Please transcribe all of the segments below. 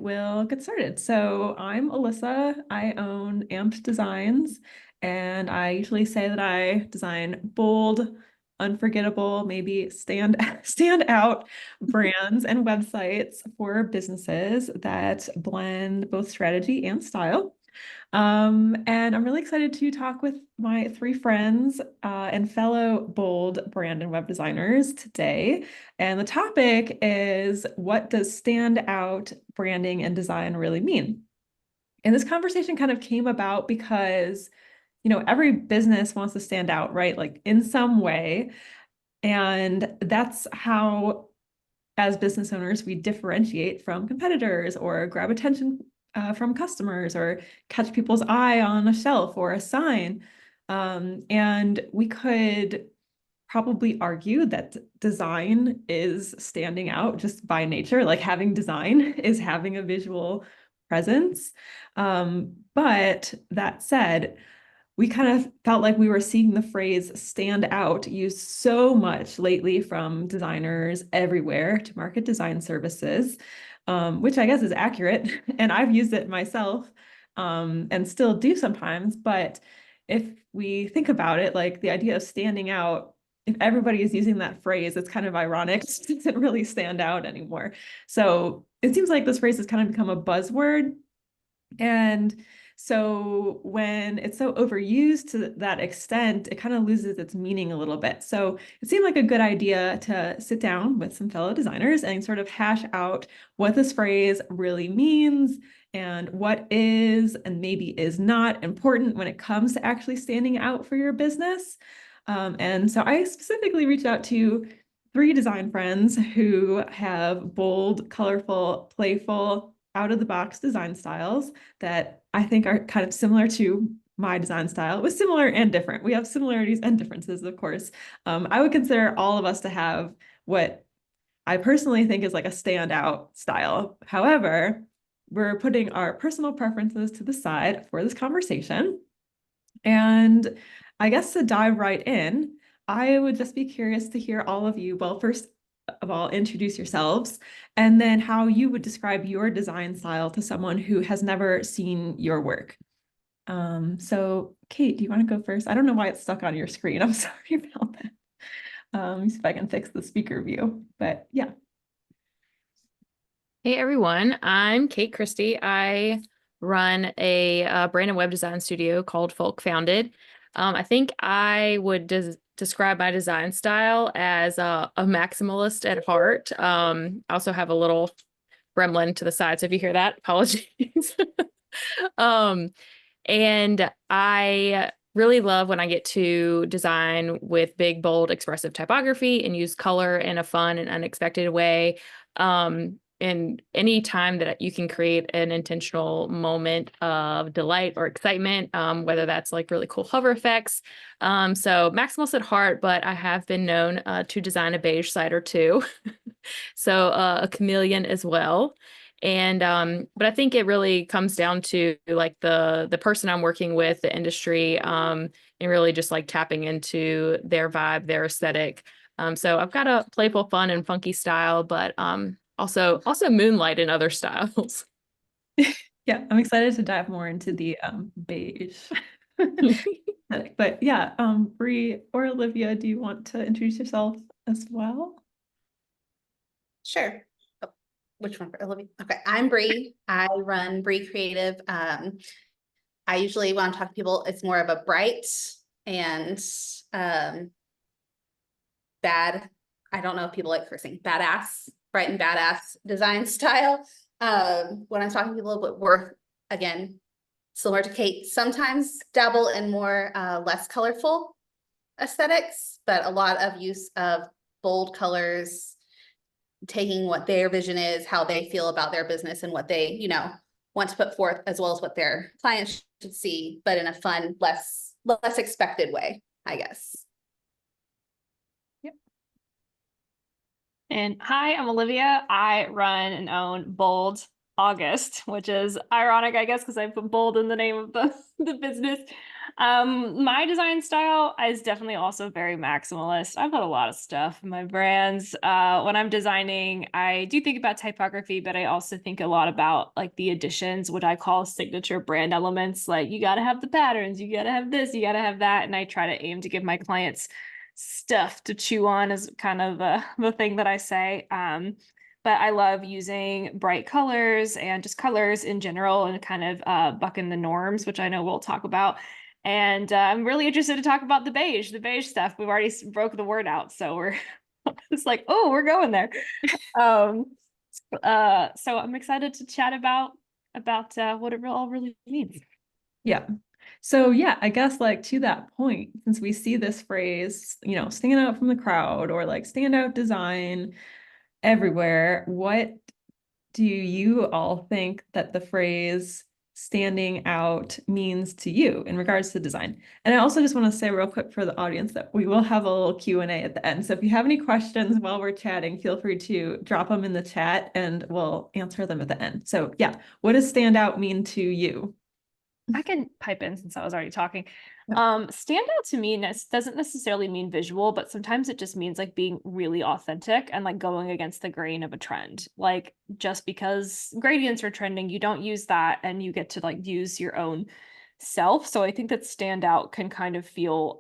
We'll get started. So I'm Alyssa. I own Amped Designs, and I usually say that I design bold, unforgettable, maybe stand out brands and websites for businesses that blend both strategy and style. And I'm really excited to talk with my three friends and fellow bold brand and web designers today. And the topic is, what does stand out branding and design really mean? And this conversation kind of came about because, every business wants to stand out, right? Like in some way. And that's how, as business owners, we differentiate from competitors or grab attention from customers or catch people's eye on a shelf or a sign. And we could probably argue that design is standing out just by nature, like having design is having a visual presence. But that said, we kind of felt like we were seeing the phrase stand out used so much lately from designers everywhere to market design services, which I guess is accurate. And I've used it myself and still do sometimes. But if we think about it, like the idea of standing out, if everybody is using that phrase, it's kind of ironic. It doesn't really stand out anymore. So it seems like this phrase has kind of become a buzzword. And so when it's so overused to that extent, it kind of loses its meaning a little bit. So it seemed like a good idea to sit down with some fellow designers and sort of hash out what this phrase really means and what is and maybe is not important when it comes to actually standing out for your business. And so I specifically reached out to three design friends who have bold, colorful, playful, out of the box design styles that I think are kind of similar to my design style. It was similar and different. We have similarities and differences, of course. I would consider all of us to have what I personally think is like a standout style. However, we're putting our personal preferences to the side for this conversation. And I guess to dive right in, I would just be curious to hear all of you. Well, first of all, introduce yourselves, and then how you would describe your design style to someone who has never seen your work. So Kate, do you want to go first? I don't know why it's stuck on your screen. I'm sorry about that. Let me see if I can fix the speaker view, but yeah. Hey everyone, I'm Kate Christy. I run a brand and web design studio called Folk Founded. I think I would describe my design style as a maximalist at heart. I also have a little gremlin to the side, so if you hear that, apologies. um, and I really love when I get to design with big, bold, expressive typography and use color in a fun and unexpected way. And any time that you can create an intentional moment of delight or excitement, whether that's like really cool hover effects. So maximalist at heart, but I have been known to design a beige site or two. So a chameleon as well. And but I think it really comes down to like the person I'm working with, the industry, and really just like tapping into their vibe, their aesthetic. So I've got a playful, fun, and funky style, but also moonlight in other styles. Yeah, I'm excited to dive more into the beige. But yeah, Bre or Olivia, do you want to introduce yourself as well? Sure. Oh, which one? Olivia? Okay, I'm Bre. I run Bre Creative. I usually want to talk to people, it's more of a bright and bad. I don't know if people like cursing. Badass, bright and badass design style. When I'm talking to people, but we're again similar to Kate. Sometimes dabble in more less colorful aesthetics, but a lot of use of bold colors, taking what their vision is, how they feel about their business and what they, want to put forth, as well as what their clients should see, but in a fun, less expected way, I guess. Yep. And hi, I'm Olivia. I run and own Bold August, which is ironic, I guess, because I put bold in the name of the business. My design style is definitely also very maximalist. I put a lot of stuff in my brands. When I'm designing, I do think about typography, but I also think a lot about like the additions, what I call signature brand elements. Like you got to have the patterns, you got to have this, you got to have that. And I try to aim to give my clients stuff to chew on is kind of the thing that I say. But I love using bright colors and just colors in general and kind of bucking the norms, which I know we'll talk about. And I'm really interested to talk about the beige stuff. We've already broke the word out, so we're it's like, oh, we're going there. So I'm excited to chat about what it all really means. Yeah. So yeah, I guess like to that point, since we see this phrase, you know, stand out from the crowd or like standout design everywhere, what do you all think that the phrase standing out means to you in regards to design? And I also just want to say real quick for the audience that we will have a little Q&A at the end. So if you have any questions while we're chatting, feel free to drop them in the chat and we'll answer them at the end. So yeah, what does stand out mean to you? I can pipe in since I was already talking. Yeah. Stand out to me doesn't necessarily mean visual, but sometimes it just means like being really authentic and like going against the grain of a trend. Like just because gradients are trending, you don't use that and you get to like use your own self. So I think that stand out can kind of feel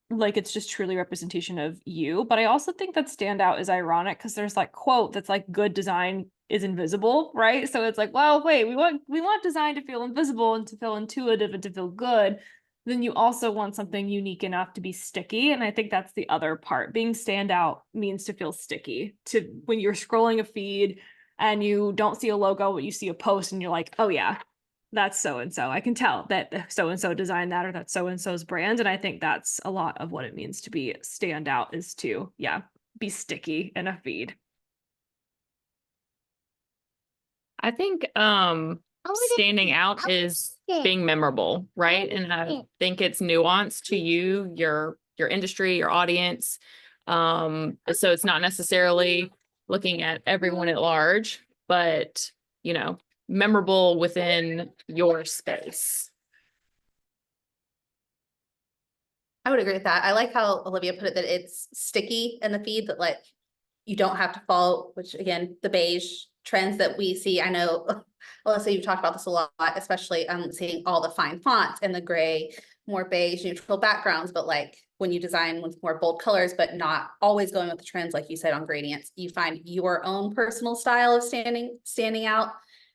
like it's just truly representation of you. But I also think that standout is ironic because there's like quote that's like good design is invisible, right? So it's like, well, wait, we want design to feel invisible and to feel intuitive and to feel good. Then you also want something unique enough to be sticky. And I think that's the other part. Being standout means to feel sticky. To when you're scrolling a feed and you don't see a logo, but you see a post and you're like, oh yeah, that's so-and-so. I can tell that so-and-so designed that or that's so-and-so's brand. And I think that's a lot of what it means to be stand out is to, yeah, be sticky in a feed. I think standing out is being memorable, right? And I think it's nuanced to you, your industry, your audience. So it's not necessarily looking at everyone at large, but you know, memorable within your space. I would agree with that. I like how Olivia put it, that it's sticky in the feed, that like you don't have to follow, which again, the beige trends that we see. I know, Alyssa, you've talked about this a lot, especially seeing all the fine fonts and the gray, more beige neutral backgrounds, but like when you design with more bold colors, but not always going with the trends, like you said, on gradients, you find your own personal style of standing out,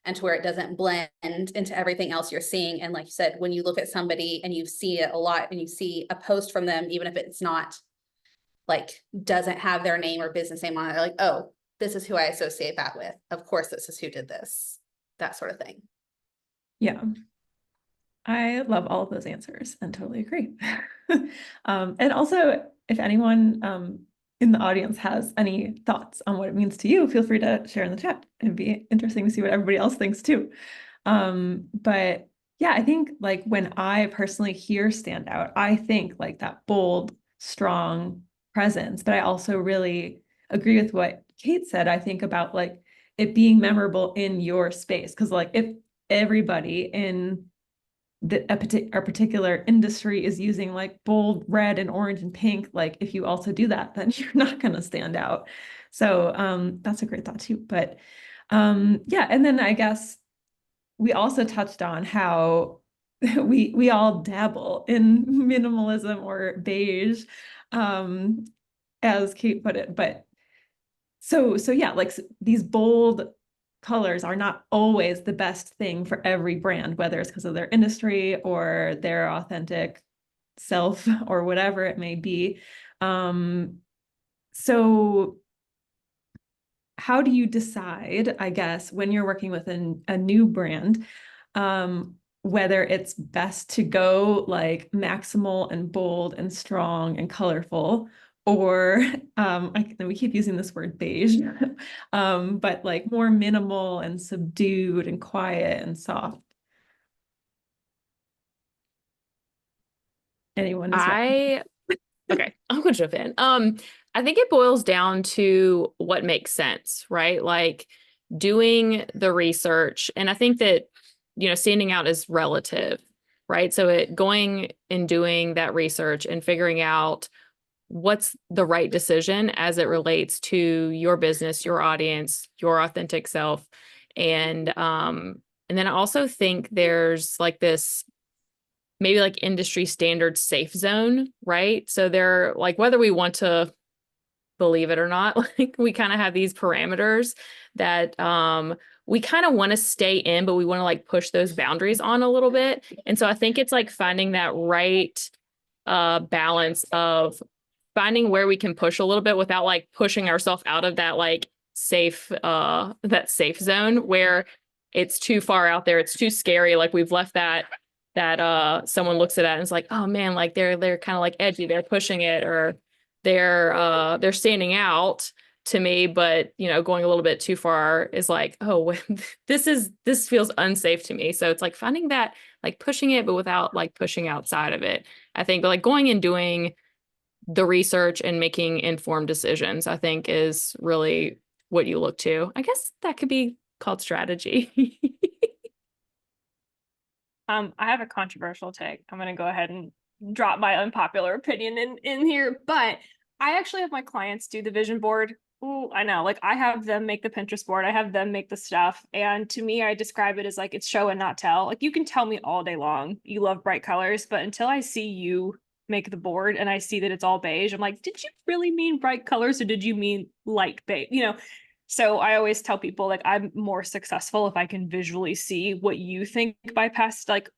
and to where it doesn't blend into everything else you're seeing. And like you said, when you look at somebody and you see it a lot and you see a post from them, even if it's not like doesn't have their name or business name on it, like, oh, this is who I associate that with. Of course, this is who did this, that sort of thing. Yeah. I love all of those answers and totally agree. And also, if anyone in the audience has any thoughts on what it means to you, feel free to share in the chat. It'd be interesting to see what everybody else thinks too. But yeah, I think like when I personally hear stand out, I think like that bold, strong presence, but I also really agree with what Kate said. I think about like it being memorable in your space. Cause like if everybody in a particular industry is using like bold red and orange and pink, like if you also do that, then you're not going to stand out. So that's a great thought too. But yeah, and then I guess we also touched on how we all dabble in minimalism or beige, as Kate put it. But so yeah, like these bold colors are not always the best thing for every brand, whether it's because of their industry or their authentic self or whatever it may be. So how do you decide, I guess, when you're working with a new brand, whether it's best to go like maximal and bold and strong and colorful, or we keep using this word beige, but like more minimal and subdued and quiet and soft? Anyone is Okay, I'm gonna jump in. I think it boils down to what makes sense, right? Like doing the research. And I think that, you know, standing out is relative, right? So going and doing that research and figuring out what's the right decision as it relates to your business, your audience, your authentic self. And then I also think there's like this maybe like industry standard safe zone, right? So they're like, whether we want to believe it or not, like we kind of have these parameters that we kind of want to stay in, but we want to like push those boundaries on a little bit. And so I think it's like finding that right balance of finding where we can push a little bit without like pushing ourselves out of that like safe zone where it's too far out there, it's too scary, like we've left that someone looks at that and it's like, oh man, like they're kind of like edgy, they're pushing it, or they're standing out to me, but you know, going a little bit too far is like, oh, this feels unsafe to me. So it's like finding that, like pushing it but without like pushing outside of it. I think, but like going and doing the research and making informed decisions, I think, is really what you look to. I guess that could be called strategy. I have a controversial take. I'm gonna go ahead and drop my unpopular opinion in here, but I actually have my clients do the vision board. Ooh, I know. Like I have them make the Pinterest board. I have them make the stuff. And to me, I describe it as like it's show and not tell. Like you can tell me all day long you love bright colors, but until I see you make the board and I see that it's all beige, I'm like, did you really mean bright colors or did you mean light beige? You know, so I always tell people like I'm more successful if I can visually see what you think by past, like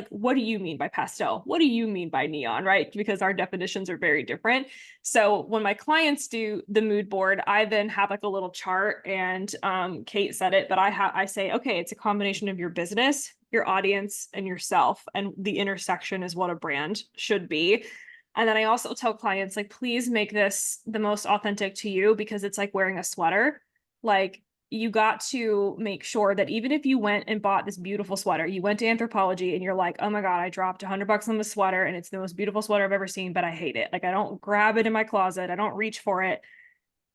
what do you mean by pastel? What do you mean by neon, right? Because our definitions are very different. So when my clients do the mood board, I then have like a little chart, and Kate said it, but I say, okay, it's a combination of your business, your audience, and yourself, and the intersection is what a brand should be. And then I also tell clients, like, please make this the most authentic to you, because it's like wearing a sweater. Like you got to make sure that even if you went and bought this beautiful sweater, you went to Anthropologie and you're like, oh my God, I dropped $100 on the sweater and it's the most beautiful sweater I've ever seen, but I hate it. Like I don't grab it in my closet. I don't reach for it.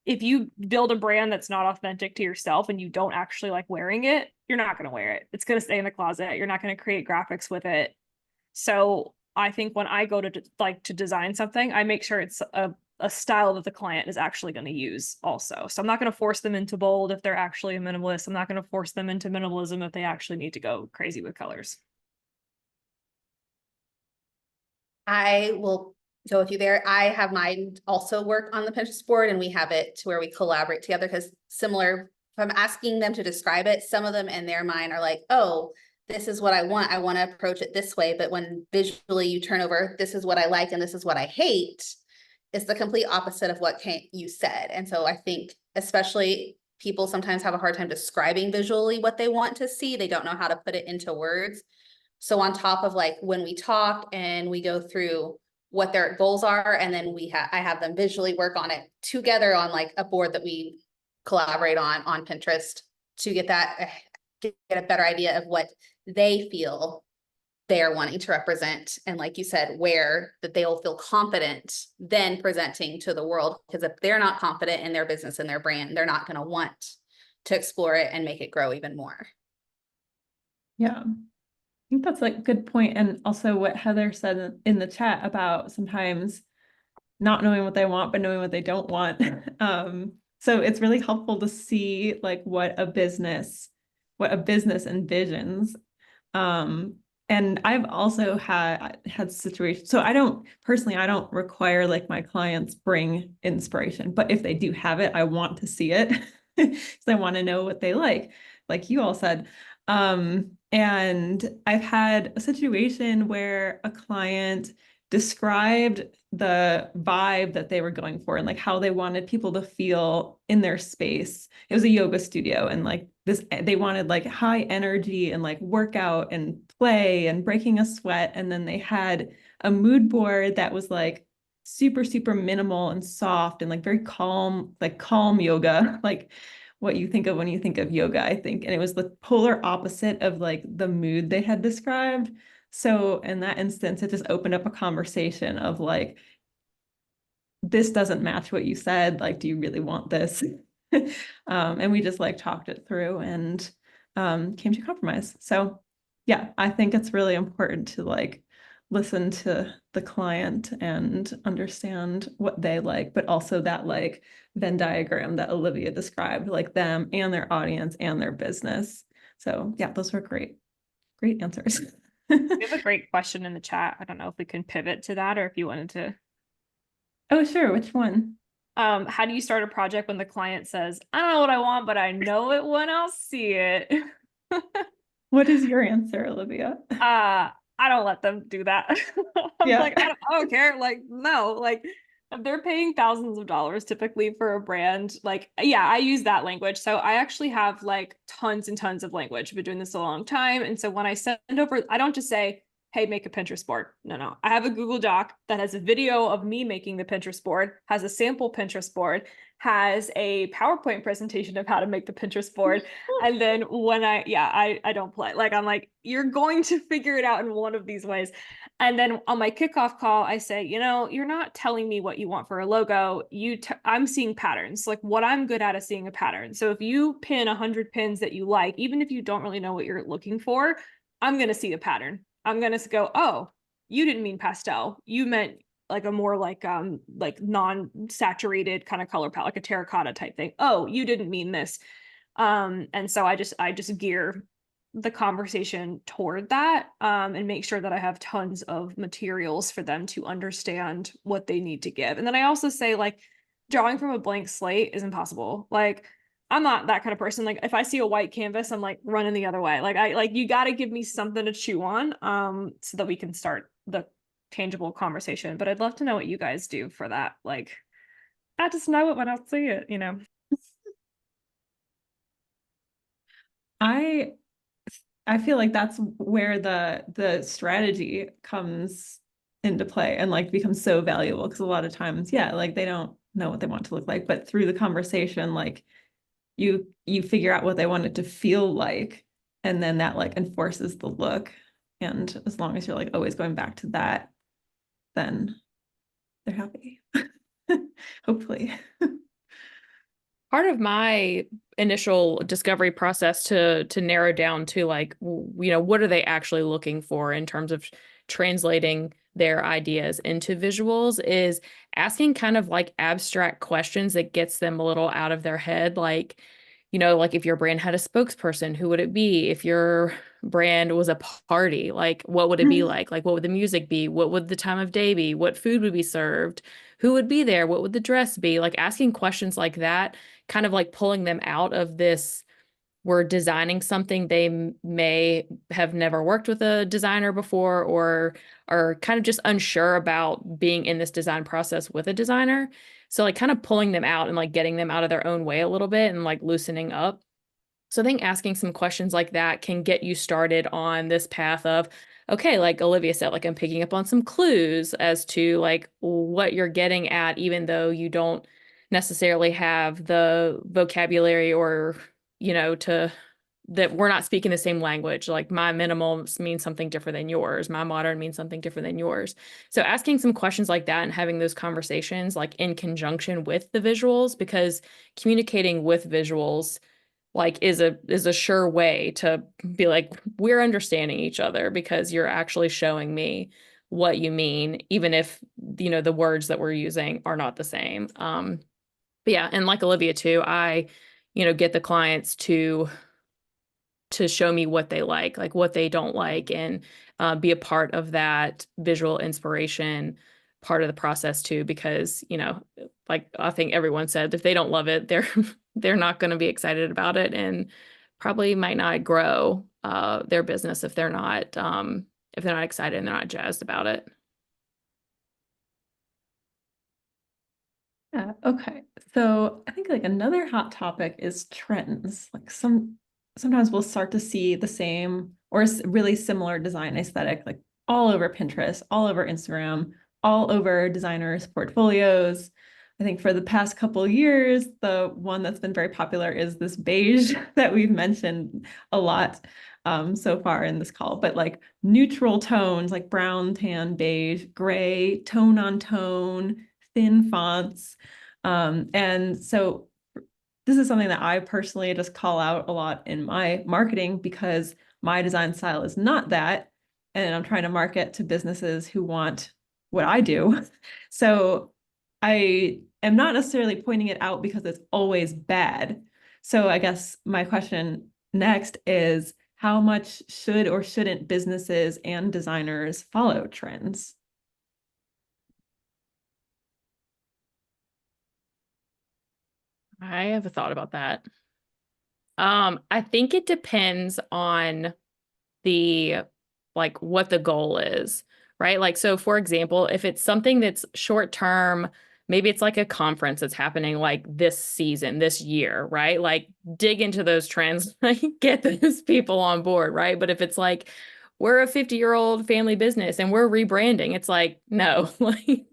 If you build a brand that's not authentic to yourself and you don't actually like wearing it, you're not going to wear it. It's going to stay in the closet. You're not going to create graphics with it. So I think when I go to design something, I make sure it's a style that the client is actually going to use also. So I'm not going to force them into bold if they're actually a minimalist. I'm not going to force them into minimalism if they actually need to go crazy with colors. I will go with you there. I have mine also work on the Pinterest board, and we have it to where we collaborate together, because similar, if I'm asking them to describe it, some of them in their mind are like, oh, this is what I want. I want to approach it this way. But when visually you turn over, this is what I like and this is what I hate, it's the complete opposite of what you said. And so I think especially people sometimes have a hard time describing visually what they want to see. They don't know how to put it into words. So on top of like when we talk and we go through what their goals are, and then I have them visually work on it together on like a board that we collaborate on Pinterest to get a better idea of what they feel they're wanting to represent. And like you said, where that they'll feel confident then presenting to the world, because if they're not confident in their business and their brand, they're not going to want to explore it and make it grow even more. Yeah. I think that's like a good point. And also what Heather said in the chat about sometimes not knowing what they want, but knowing what they don't want. So it's really helpful to see like what a business envisions. And I've also had situations, so I don't require like my clients bring inspiration, but if they do have it, I want to see it because I want to know what they like you all said. And I've had a situation where a client described the vibe that they were going for and like how they wanted people to feel in their space. It was a yoga studio, and like they wanted like high energy and like workout and play and breaking a sweat. And then they had a mood board that was like super, super minimal and soft and like very calm, like calm yoga, like what you think of when you think of yoga, I think. And it was the polar opposite of like the mood they had described. So in that instance, it just opened up a conversation of like, this doesn't match what you said. Like, do you really want this? And we just like talked it through and came to a compromise. So yeah, I think it's really important to like listen to the client and understand what they like, but also that like Venn diagram that Olivia described, like them and their audience and their business. So yeah, those were great answers. We have a great question in the chat. I don't know if we can pivot to that or if you wanted to. Oh, sure. Which one? How do you start a project when the client says, I don't know what I want, but I know it when I'll see it? What is your answer, Olivia? I don't let them do that. I'm Yeah. like, I don't care. Like, no, like if they're paying thousands of dollars typically for a brand, like, yeah, I use that language. So I actually have like tons and tons of language. I've been doing this a long time. And so when I send over, I don't just say, hey, make a Pinterest board. No. I have a Google Doc that has a video of me making the Pinterest board, has a sample Pinterest board, has a PowerPoint presentation of how to make the Pinterest board. And then when I don't play. Like, I'm like, you're going to figure it out in one of these ways. And then on my kickoff call, I say, you're not telling me what you want for a logo. I'm seeing patterns. Like what I'm good at is seeing a pattern. So if you pin 100 pins that you like, even if you don't really know what you're looking for, I'm going to see a pattern. I'm going to go, oh, you didn't mean pastel. You meant like a more like non-saturated kind of color palette, like a terracotta type thing. Oh, you didn't mean this. And so I just gear the conversation toward that, and make sure that I have tons of materials for them to understand what they need to give. And then I also say like drawing from a blank slate is impossible. Like I'm not that kind of person. Like if I see a white canvas, I'm like running the other way. Like you got to give me something to chew on, so that we can start the tangible conversation. But I'd love to know what you guys do for that. Like I just know it when I see it, I feel like that's where the strategy comes into play and like becomes so valuable because a lot of times, yeah, like they don't know what they want to look like, but through the conversation, like you figure out what they want it to feel like, and then that like enforces the look. And as long as you're like always going back to that, then they're happy. Hopefully. Part of my initial discovery process to narrow down to like, what are they actually looking for in terms of translating their ideas into visuals is asking kind of like abstract questions that gets them a little out of their head. Like, like if your brand had a spokesperson, who would it be? If your brand was a party, like what would it be like? Like what would the music be? What would the time of day be? What food would be served? Who would be there? What would the dress be? Like asking questions like that, kind of like pulling them out of this, we're designing something they may have never worked with a designer before or are kind of just unsure about being in this design process with a designer. So like kind of pulling them out and like getting them out of their own way a little bit and like loosening up. So I think asking some questions like that can get you started on this path of, okay, like Olivia said, like I'm picking up on some clues as to like what you're getting at, even though you don't necessarily have the vocabulary or, that we're not speaking the same language. Like my minimal means something different than yours. My modern means something different than yours. So asking some questions like that and having those conversations like in conjunction with the visuals, because communicating with visuals like is a sure way to be like, we're understanding each other because you're actually showing me what you mean, even if, the words that we're using are not the same. But yeah, and like Olivia too, I, get the clients to show me what they like what they don't like, and be a part of that visual inspiration part of the process too, because, like I think everyone said, if they don't love it, they're not going to be excited about it and probably might not grow their business if they're not excited and they're not jazzed about it. Yeah, okay. So I think like another hot topic is trends. Like sometimes we'll start to see the same or really similar design aesthetic like all over Pinterest, all over Instagram, all over designers' portfolios. I think for the past couple of years, the one that's been very popular is this beige that we've mentioned a lot so far in this call, but like neutral tones like brown, tan, beige, gray, tone on tone, thin fonts. And so this is something that I personally just call out a lot in my marketing because my design style is not that. And I'm trying to market to businesses who want what I do. So I am not necessarily pointing it out because it's always bad. So I guess my question next is, how much should or shouldn't businesses and designers follow trends? I have a thought about that. I think it depends on the like what the goal is, right? Like, so for example, if it's something that's short term, maybe it's like a conference that's happening like this season, this year, right? Like dig into those trends, like get those people on board, right? But if it's like we're a 50-year-old family business and we're rebranding, it's like, no, like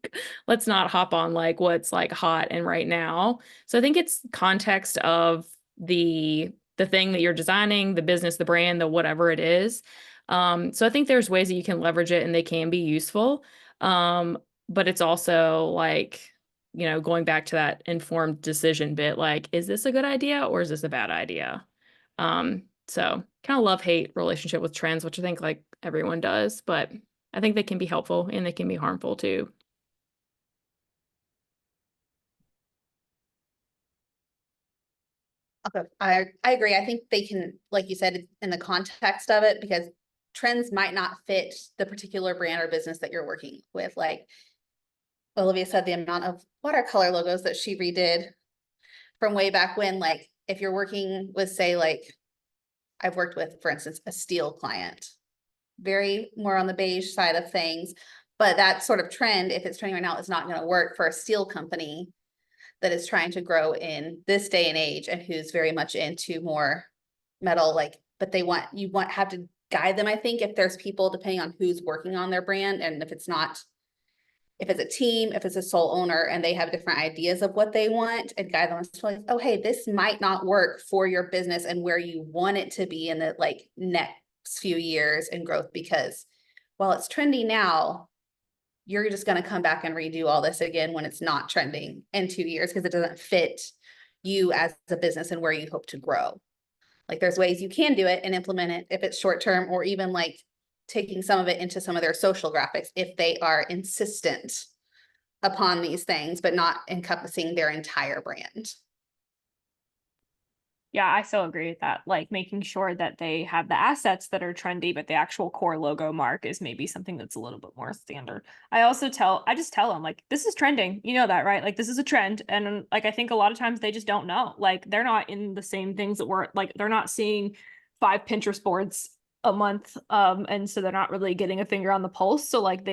let's not hop on like what's like hot and right now. So I think it's context of the thing that you're designing, the business, the brand, the whatever it is. So I think there's ways that you can leverage it and they can be useful. But it's also like, you know, going back to that informed decision bit, like, is this a good idea or is this a bad idea? So kind of love-hate relationship with trends, which I think like everyone does, but I think they can be helpful and they can be harmful too. Okay, I agree. I think they can, like you said, in the context of it, because trends might not fit the particular brand or business that you're working with. Like Olivia said, the amount of watercolor logos that she redid from way back when, like if you're working with, say, like I've worked with, for instance, a steel client, very more on the beige side of things, but that sort of trend, if it's trending right now, is not going to work for a steel company that is trying to grow in this day and age and who's very much into more metal, like, but have to guide them, I think, if there's people, depending on who's working on their brand, and if it's a team, if it's a sole owner and they have different ideas of what they want, and guide them to like, oh, hey, this might not work for your business and where you want it to be in the like next few years and growth, because while it's trendy now, you're just going to come back and redo all this again when it's not trending in 2 years because it doesn't fit you as a business and where you hope to grow. Like there's ways you can do it and implement it if it's short term, or even like taking some of it into some of their social graphics if they are insistent upon these things, but not encompassing their entire brand. Yeah, I so agree with that. Like making sure that they have the assets that are trendy, but the actual core logo mark is maybe something that's a little bit more standard. I just tell them like, this is trending. You know that, right? Like this is a trend. And like, I think a lot of times they just don't know, like they're not in the same things that we're like, they're not seeing 5 Pinterest boards a month. And so they're not really getting a finger on the pulse. So like,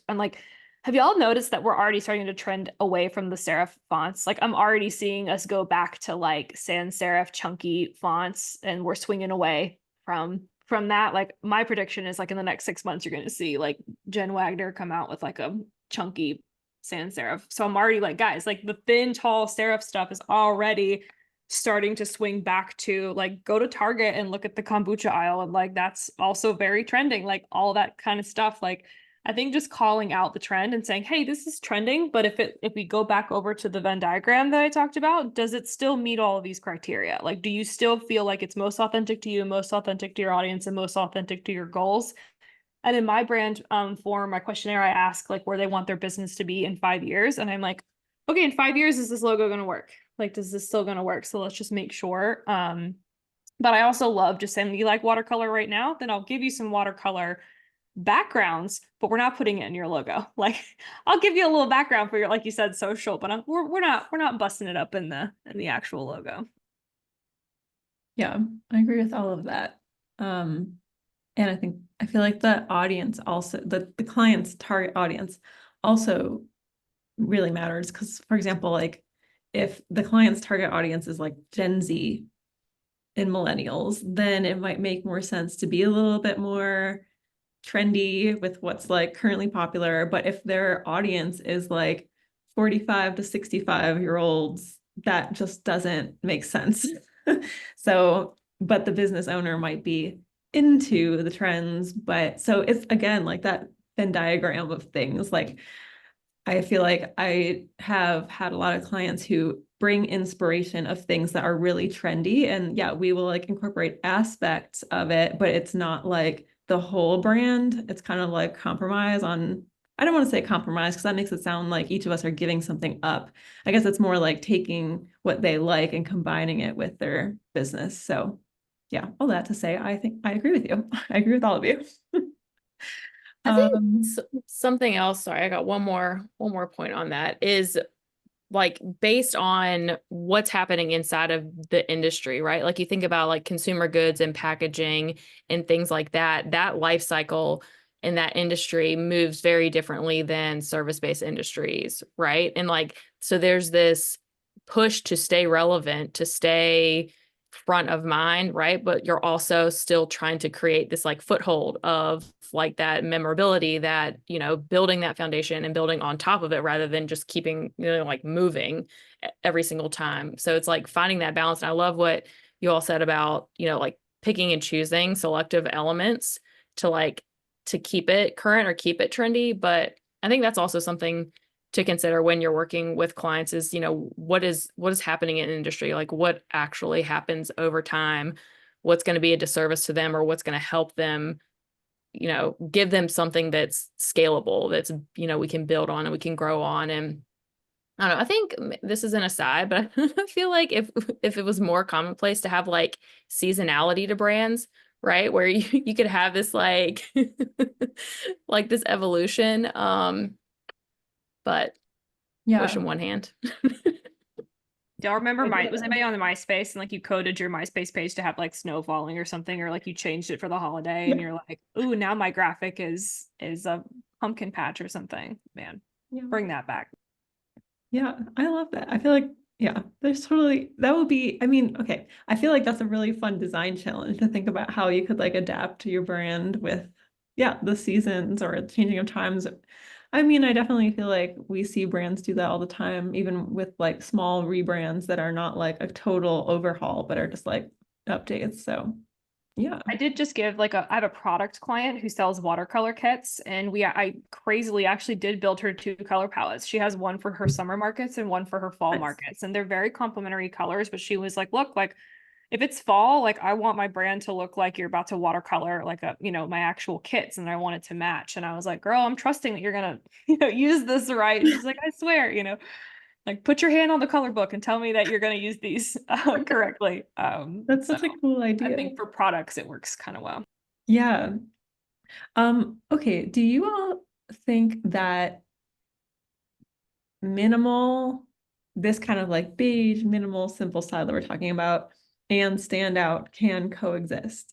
and like, have y'all noticed that we're already starting to trend away from the serif fonts? Like I'm already seeing us go back to like sans serif chunky fonts, and we're swinging away from that. Like my prediction is like in the next 6 months, you're going to see like Jen Wagner come out with like a chunky sans serif. So I'm already like, guys, like the thin, tall serif stuff is already starting to swing back to like go to Target and look at the kombucha aisle, and like that's also very trending, like all that kind of stuff. Like I think just calling out the trend and saying, hey, this is trending, but if we go back over to the Venn diagram that I talked about, does it still meet all of these criteria? Like, do you still feel like it's most authentic to you, most authentic to your audience, and most authentic to your goals? And in my brand form, my questionnaire, I ask like where they want their business to be in 5 years. And I'm like, okay, in 5 years, is this logo going to work? Like, does this still going to work? So let's just make sure. But I also love just saying, you like watercolor right now? Then I'll give you some watercolor backgrounds, but we're not putting it in your logo. Like I'll give you a little background for your, like you said, social, but we're not busting it up in the actual logo. Yeah, I agree with all of that. And I feel like the audience also, the client's target audience also really matters. Because, for example, like if the client's target audience is like Gen Z and millennials, then it might make more sense to be a little bit more trendy with what's like currently popular. But if their audience is like 45 to 65-year-olds, that just doesn't make sense. So, but the business owner might be into the trends, but so it's again like that Venn diagram of things. Like I feel like I have had a lot of clients who bring inspiration of things that are really trendy. And yeah, we will like incorporate aspects of it, but it's not like the whole brand. It's kind of like compromise on, I don't want to say compromise because that makes it sound like each of us are giving something up. I guess it's more like taking what they like and combining it with their business. So yeah, all that to say, I think I agree with you. I agree with all of you. I think Um, something else, sorry, I got one more point on that is like based on what's happening inside of the industry, right? Like you think about like consumer goods and packaging and things like that, that life cycle in that industry moves very differently than service-based industries, right? And like, so there's this push to stay relevant, to stay front of mind, right? But you're also still trying to create this like foothold of like that memorability, that, you know, building that foundation and building on top of it rather than just keeping, you know, like moving every single time. So it's like finding that balance. And I love what you all said about, you know, like picking and choosing selective elements to like to keep it current or keep it trendy. But I think that's also something to consider when you're working with clients is, you know, what is happening in industry, like what actually happens over time, what's going to be a disservice to them or what's going to help them, you know, give them something that's scalable, that's, you know, we can build on and we can grow on. And I don't know, I think this is an aside, but I feel like if it was more commonplace to have like seasonality to brands, right? Where you could have this like like this evolution. But wish yeah. in one hand. Y'all remember I was anybody on the MySpace and like you coded your MySpace page to have like snow falling or something, or like you changed it for the holiday and Yeah. you're like, ooh, now my graphic is a pumpkin patch or something. Man, Yeah. bring that back. Yeah, I love that. I feel like, yeah, there's totally, that would be, I mean, okay. I feel like that's a really fun design challenge to think about how you could like adapt to your brand with, yeah, the seasons or changing of times. I mean, I definitely feel like we see brands do that all the time, even with like small rebrands that are not like a total overhaul, but are just like updates. So, yeah. I did just give like I have a product client who sells watercolor kits, and I crazily actually did build her 2 color palettes. She has one for her summer markets and one for her fall Nice. markets, and they're very complementary colors. But she was like, "Look, like if it's fall, like I want my brand to look like you're about to watercolor like a, you know, my actual kits, and I want it to match." And I was like, "Girl, I'm trusting that you're gonna, you know, use this right." And she's like, "I swear, you know." Like put your hand on the color book and tell me that you're going to use these correctly. That's So such a cool I idea. think for products, it works kind of well. Yeah. Okay. Do you all think that minimal, this kind of like beige, minimal, simple style that we're talking about, and standout can coexist?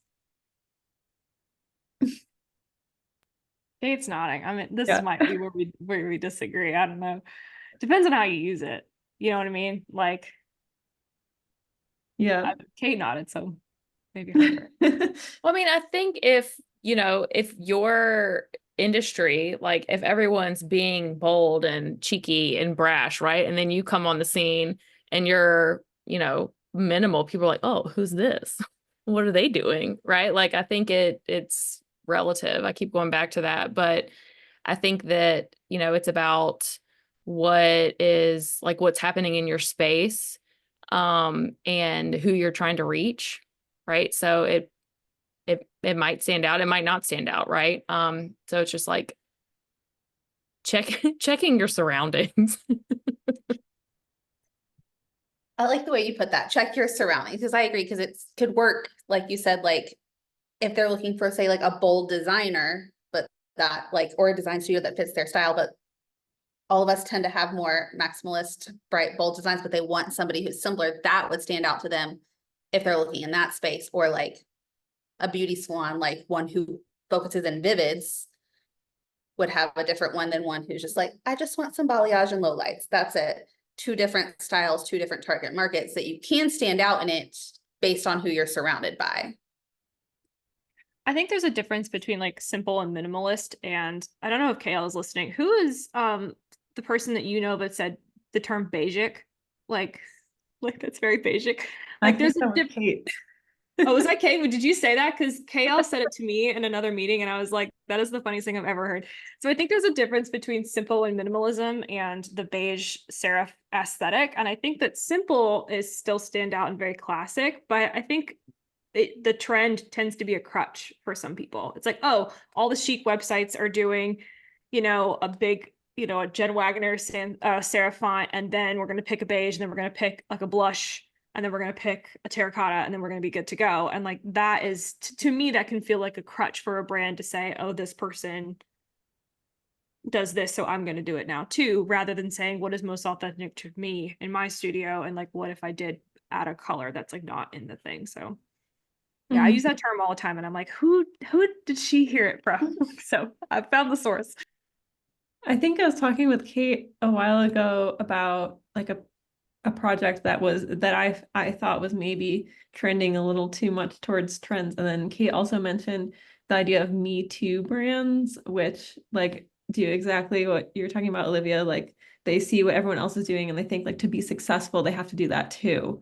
Kate's nodding. I mean, this Yeah. might be where we disagree. I don't know. Depends on how you use it. You know what I mean? Like Yeah. Kate nodded, so maybe her. Well, I mean, I think if, you know, if your industry, like if everyone's being bold and cheeky and brash, right? And then you come on the scene and you're, you know, minimal, people are like, oh, who's this? What are they doing? Right? Like I think it's relative. I keep going back to that. But I think that, you know, it's about what is like what's happening in your space, and who you're trying to reach. Right. So it might stand out, it might not stand out, right? So it's just like checking your surroundings. I like the way you put that. Check your surroundings, because I agree, because it could work, like you said, like if they're looking for, say, like a bold designer, but that like, or a design studio that fits their style, but all of us tend to have more maximalist, bright, bold designs, but they want somebody who's simpler, that would stand out to them if they're looking in that space. Or like a beauty salon, like one who focuses in vivids would have a different one than one who's just like, I just want some balayage and low lights. That's it. 2 different styles, 2 different target markets that you can stand out in it based on who you're surrounded by. I think there's a difference between like simple and minimalist. And I don't know if KL is listening. Who is the person that you know that said the term beige? Like that's very basic. I Like think there's a that was Kate. Oh, was that Kay? Did you say that? Because KL said it to me in another meeting, and I was like, that is the funniest thing I've ever heard. So I think there's a difference between simple and minimalism and the beige serif aesthetic. And I think that simple is still stand out and very classic, but I think the trend tends to be a crutch for some people. It's like, oh, all the chic websites are doing, a big, a Jen Wagner serif font, and then we're going to pick a beige, and then we're going to pick like a blush, and then we're going to pick a terracotta, and then we're going to be good to go. And like that is, to me, that can feel like a crutch for a brand to say, oh, this person does this, so I'm going to do it now too, rather than saying what is most authentic to me in my studio, and like what if I did add a color that's like not in the thing. So yeah, I use that term all the time, and I'm like, who did she hear it from? So I found the source. I think I was talking with Kate a while ago about like a project that I thought was maybe trending a little too much towards trends. And then Kate also mentioned the idea of Me Too brands, which like do exactly what you're talking about, Olivia. Like they see what everyone else is doing and they think like to be successful, they have to do that too.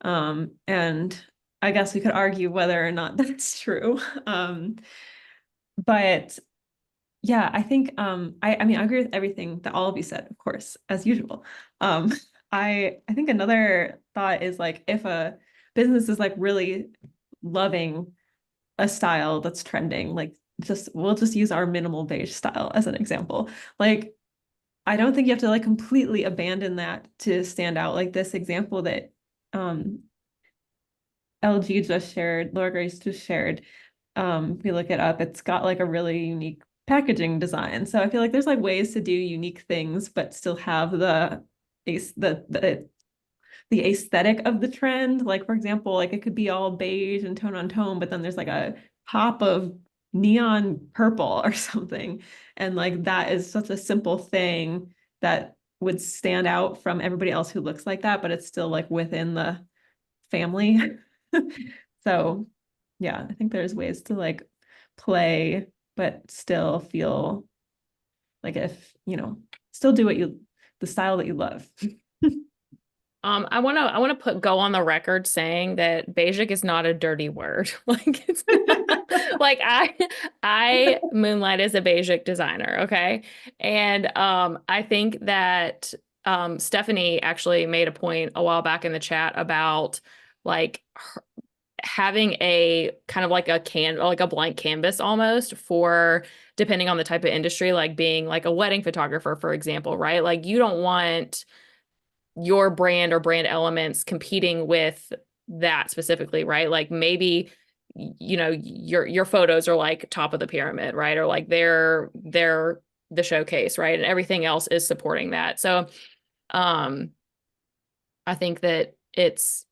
And I guess we could argue whether or not that's true. But yeah, I think I mean I agree with everything that all of you said, of course, as usual. Um I think another thought is like if a business is like really loving a style that's trending, like we'll just use our minimal beige style as an example. Like I don't think you have to like completely abandon that to stand out. Like this example that LG just shared, Laura Grace just shared. If you look it up, it's got like a really unique packaging design. So I feel like there's like ways to do unique things, but still have the aesthetic of the trend. Like for example, like it could be all beige and tone on tone, but then there's like a pop of neon purple or something. And like that is such a simple thing that would stand out from everybody else who looks like that, but it's still like within the family. So yeah, I think there's ways to like play, but still feel like if, still do the style that you love. I wanna go on the record saying that basic is not a dirty word. Like it's like I moonlight as a basic designer, okay? And I think that Stephanie actually made a point a while back in the chat about like having a kind of like a blank canvas almost for depending on the type of industry, like being like a wedding photographer, for example, right? Like you don't want your brand or brand elements competing with that specifically, right? Like maybe your photos are like top of the pyramid, right? Or like they're the showcase, right? And everything else is supporting that. So I think that it's,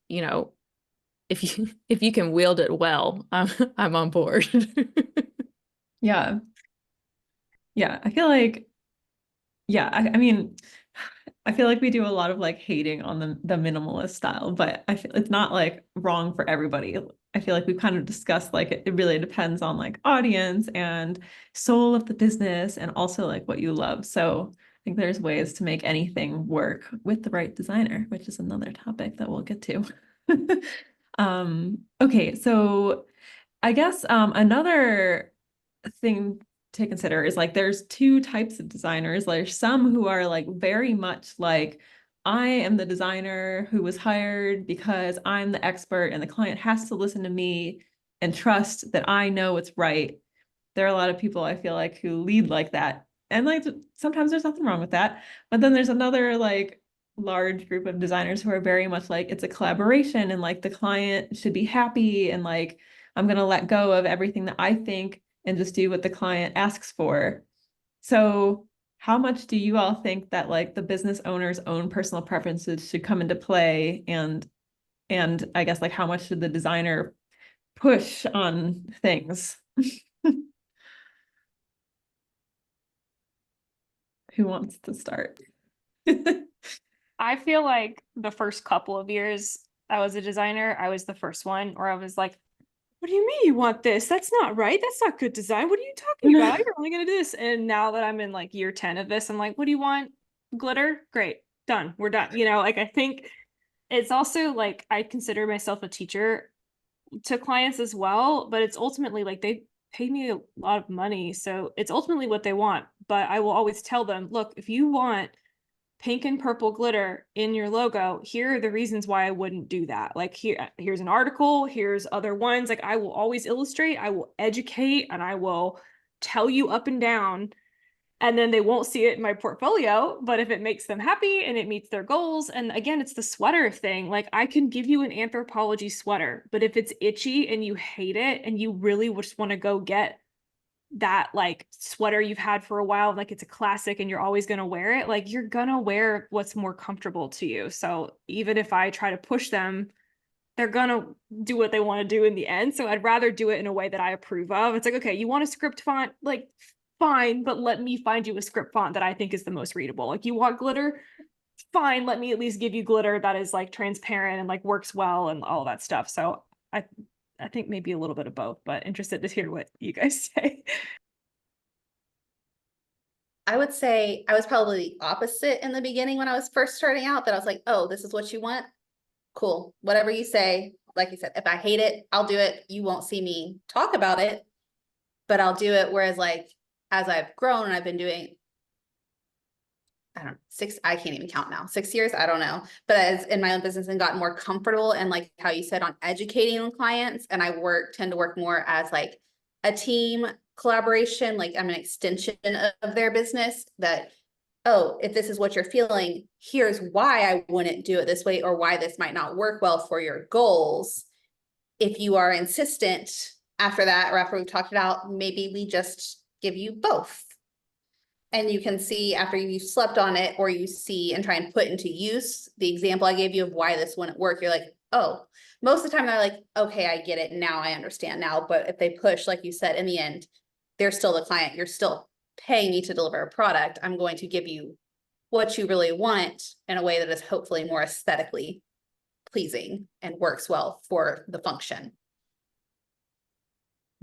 if you can wield it well, I'm on board. Yeah. Yeah. I feel like, yeah, I mean, I feel like we do a lot of like hating on the minimalist style, but I feel it's not like wrong for everybody. I feel like we've kind of discussed like it really depends on like audience and soul of the business and also like what you love. So I think there's ways to make anything work with the right designer, which is another topic that we'll get to. Okay, so I guess another thing to consider is like there's two types of designers. There's some who are like very much like I am the designer who was hired because I'm the expert and the client has to listen to me and trust that I know what's right. There are a lot of people I feel like who lead like that. And like sometimes there's nothing wrong with that. But then there's another like large group of designers who are very much like it's a collaboration and like the client should be happy and like I'm going to let go of everything that I think and just do what the client asks for. So how much do you all think that like the business owner's own personal preferences should come into play? And I guess like how much should the designer push on things? Who wants to start? I feel like the first couple of years I was a designer, I was the first one where I was like, what do you mean you want this? That's not right. That's not good design. What are you talking about? You're only gonna do this. And now that I'm in like year 10 of this, I'm like, what do you want? Glitter? Great. Done. We're done. Like I think it's also like I consider myself a teacher to clients as well, but it's ultimately like they pay me a lot of money, so it's ultimately what they want. But I will always tell them, look, if you want pink and purple glitter in your logo, here are the reasons why I wouldn't do that. Like here's an article, here's other ones. Like I will always illustrate, I will educate, and I will tell you up and down. And then they won't see it in my portfolio, but if it makes them happy and it meets their goals, and again, it's the sweater thing. Like I can give you an Anthropologie sweater, but if it's itchy and you hate it and you really just want to go get that like sweater you've had for a while, like it's a classic and you're always going to wear it, like you're going to wear what's more comfortable to you. So even if I try to push them, they're going to do what they want to do in the end. So I'd rather do it in a way that I approve of. It's like, okay, you want a script font, like fine, but let me find you a script font that I think is the most readable. Like you want glitter, fine, let me at least give you glitter that is like transparent and like works well and all that stuff. So I think maybe a little bit of both, but interested to hear what you guys say. I would say I was probably the opposite in the beginning when I was first starting out, that I was like, oh, this is what you want? Cool. Whatever you say. Like you said, if I hate it, I'll do it. You won't see me talk about it, but I'll do it. Whereas like, as I've grown and I've been doing, I don't know, I can't even count now, 6 years, I don't know. But as in my own business and gotten more comfortable and like how you said on educating clients, and I tend to work more as like a team collaboration, like I'm an extension of their business, that, oh, if this is what you're feeling, here's why I wouldn't do it this way, or why this might not work well for your goals. If you are insistent after that, or after we've talked it out, maybe we just give you both. And you can see after you've slept on it, or you see and try and put into use the example I gave you of why this wouldn't work, you're like, oh, most of the time they're like, okay, I get it now, I understand now. But if they push, like you said, in the end, they're still the client, you're still paying me to deliver a product. I'm going to give you what you really want in a way that is hopefully more aesthetically pleasing and works well for the function.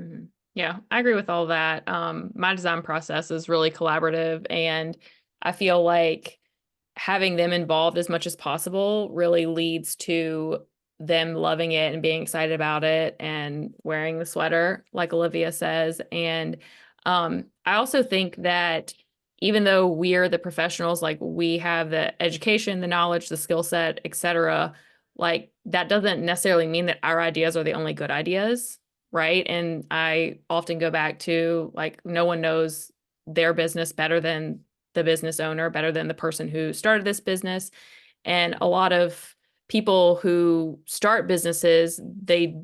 Mm-hmm. Yeah, I agree with all that. My design process is really collaborative, and I feel like having them involved as much as possible really leads to them loving it and being excited about it and wearing the sweater, like Olivia says. And I also think that even though we're the professionals, like we have the education, the knowledge, the skill set, etc., like that doesn't necessarily mean that our ideas are the only good ideas. Right. And I often go back to like, no one knows their business better than the business owner, better than the person who started this business. And a lot of people who start businesses, they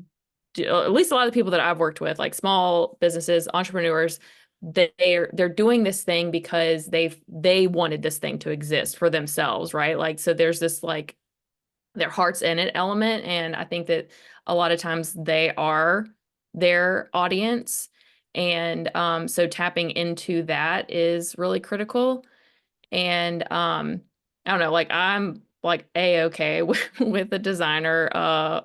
do, at least a lot of the people that I've worked with, like small businesses, entrepreneurs, they're doing this thing because they wanted this thing to exist for themselves. Right. Like, so there's this like their heart's in it element. And I think that a lot of times they are their audience. And so tapping into that is really critical. And I don't know, like I'm like a-okay with a designer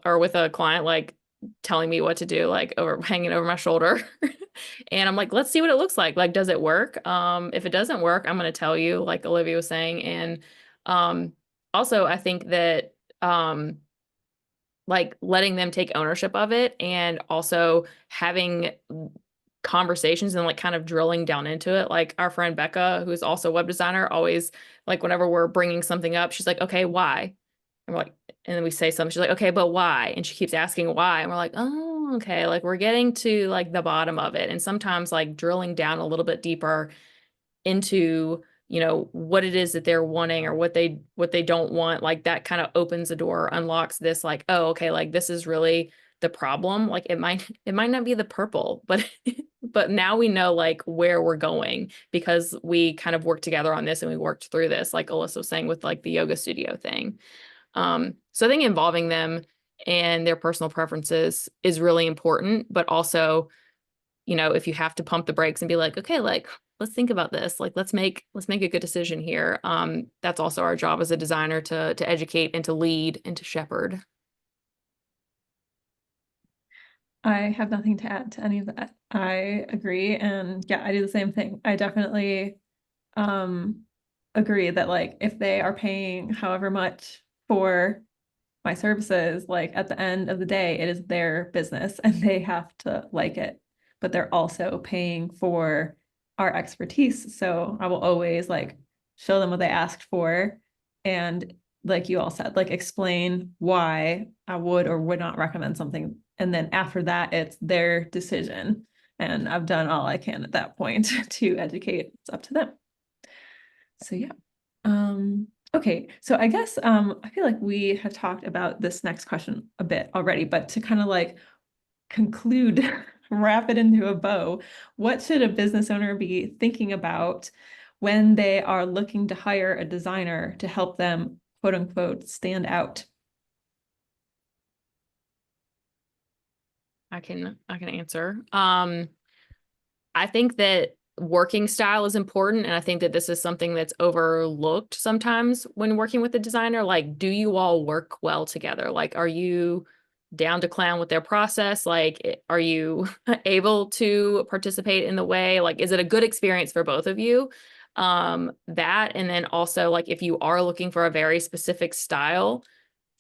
or with a client like telling me what to do, like hanging over my shoulder. And I'm like, let's see what it looks like. Like, does it work? If it doesn't work, I'm going to tell you, like Olivia was saying. And also I think that like letting them take ownership of it, and also having conversations and like kind of drilling down into it. Like our friend Becca, who's also a web designer, always like whenever we're bringing something up, she's like, okay, why? And we're like, and then we say something, she's like, okay, but why? And she keeps asking why. And we're like, oh, okay. Like we're getting to like the bottom of it. And sometimes like drilling down a little bit deeper into, you know, what it is that they're wanting or what they don't want, like that kind of opens the door, unlocks this like, oh, okay, like this is really the problem. Like it might not be the purple, but but now we know like where we're going because we kind of worked together on this and we worked through this, like Alyssa was saying with like the yoga studio thing. So I think involving them and their personal preferences is really important, but also, you know, if you have to pump the brakes and be like, okay, like let's think about this, like let's make a good decision here. That's also our job as a designer to educate and to lead and to shepherd. I have nothing to add to any of that. I agree. And yeah, I do the same thing. I definitely agree that like if they are paying however much for my services, like at the end of the day, it is their business and they have to like it, but they're also paying for our expertise. So I will always like show them what they asked for. And like you all said, like explain why I would or would not recommend something. And then after that, it's their decision. And I've done all I can at that point to educate. It's up to them. So yeah. Okay, so I guess I feel like we have talked about this next question a bit already, but to kind of like conclude, wrap it into a bow, what should a business owner be thinking about when they are looking to hire a designer to help them, quote unquote, stand out? I can answer. I think that working style is important, and I think that this is something that's overlooked sometimes when working with a designer. Like, do you all work well together? Like, are you down to clown with their process? Like, are you able to participate in the way? Like, is it a good experience for both of you? That, and then also, like, if you are looking for a very specific style,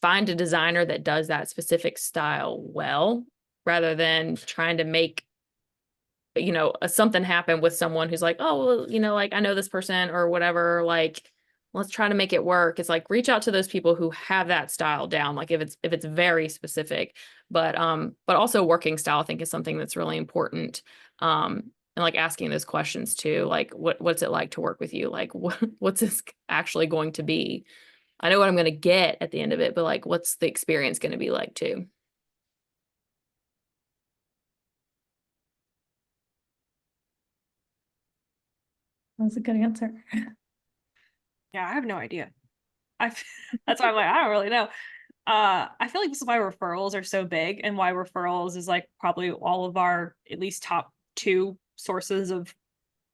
find a designer that does that specific style well, rather than trying to make, you know, something happen with someone who's like, oh, well, you know, like I know this person or whatever, like let's try to make it work. It's like reach out to those people who have that style down, like if it's very specific. But also working style, I think, is something that's really important. And like asking those questions too, like what's it like to work with you? Like what's this actually going to be? I know what I'm going to get at the end of it, but like what's the experience going to be like too? That was a good answer. Yeah, I have no idea. That's why I'm like, I don't really know. I feel like this is why referrals are so big, and why referrals is like probably all of our at least top two sources of,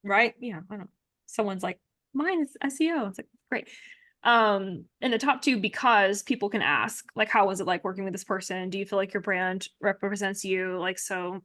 right? Yeah, I don't know. Someone's like, mine is SEO. It's like, great. In the top two, because people can ask, like, how was it like working with this person? Do you feel like your brand represents you? Like, so,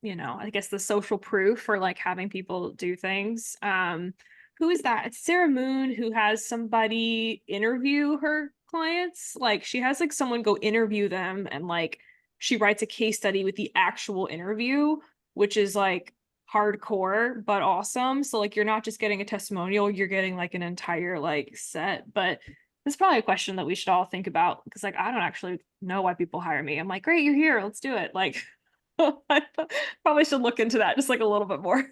you know, I guess the social proof for like having people do things. Who is that? It's Sarah Moon, who has somebody interview her clients. Like, she has like someone go interview them, and like she writes a case study with the actual interview, which is like hardcore but awesome. So like you're not just getting a testimonial, you're getting like an entire like set. But it's probably a question that we should all think about, because like I don't actually know why people hire me. I'm like, great, you're here, let's do it. Like I probably should look into that just like a little bit more.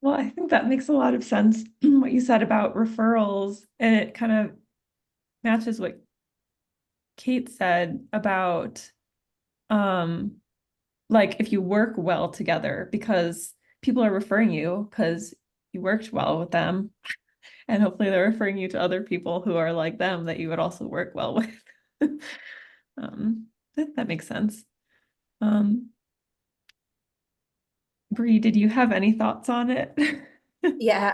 Well, I think that makes a lot of sense, what you said about referrals, and it kind of matches what Kate said about like if you work well together, because people are referring you because you worked well with them, and hopefully they're referring you to other people who are like them that you would also work well with. That makes sense. Bre, did you have any thoughts on it? Yeah,